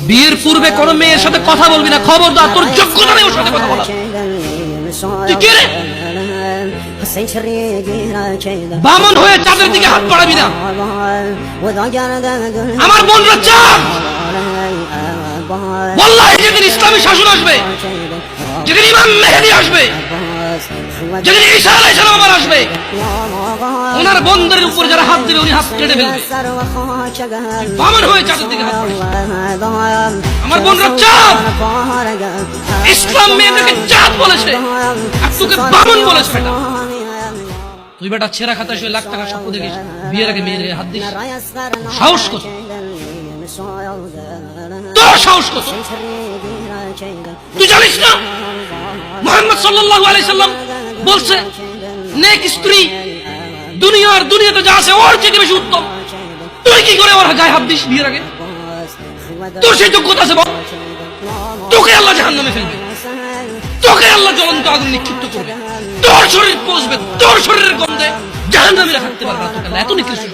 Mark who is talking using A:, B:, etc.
A: বিয়ের পূর্বে কোন মেয়ের সাথে কথা বলবি না, খবরদার, তোর যোগ্যতা নেই ওর সাথে কথা বলার। তুই কে রে? বামন হয়ে চাঁদের দিকে হাত বাড়াবি না। আমার বোনরা চাঁদ। ওয়াল্লাহি যেদিন ইসলামী শাসন আসবে, যেদিন ইমাম মেহেদী আসবে, যেদিন ঈসা আলাইহিস সালাম আবার আসবে, ওনার বন্ধের উপর যারা হাত দেবে উনি হাত কেটে ফেলবে। বামন হয়ে চাঁদের দিকে হাত বাড়াবি। আমার বোনরা চাঁদ। ইসলাম মেয়েদেরকে চাঁদ বলেছে আর তোকে বামন বলেছে। বেটা তুই বেটা ছেঁড়া খাতা শুয়ে লাখ টাকা স্বপ্ন দেখিস, বিয়ের আগে মেয়ের হাত দিস। সাহস কত তোর, সাহস কত? তুই জানিস না মুহাম্মদ সাল্লাল্লাহু আলাইহি সাল্লাম বলছে নেক স্ত্রী দুনিয়াতে যা আছে ওর চেয়ে বেশি উত্তম। তুই কি করে ওর গায়ে হাত দিস বিয়ের আগে? তোর সেই যোগ্যতা আছে? বল। তোকে আল্লাহ জাহান্নামে ফেলবে, তোকে আল্লাহ জ্বলন্ত আগুন নিক্ষিপ্ত করবে, তোর শরীর পচবে, তোর শরীরের গন্ধে জাহান্নামীরা থাকতে পারবে না। তোকে এত নিকৃষ্ট।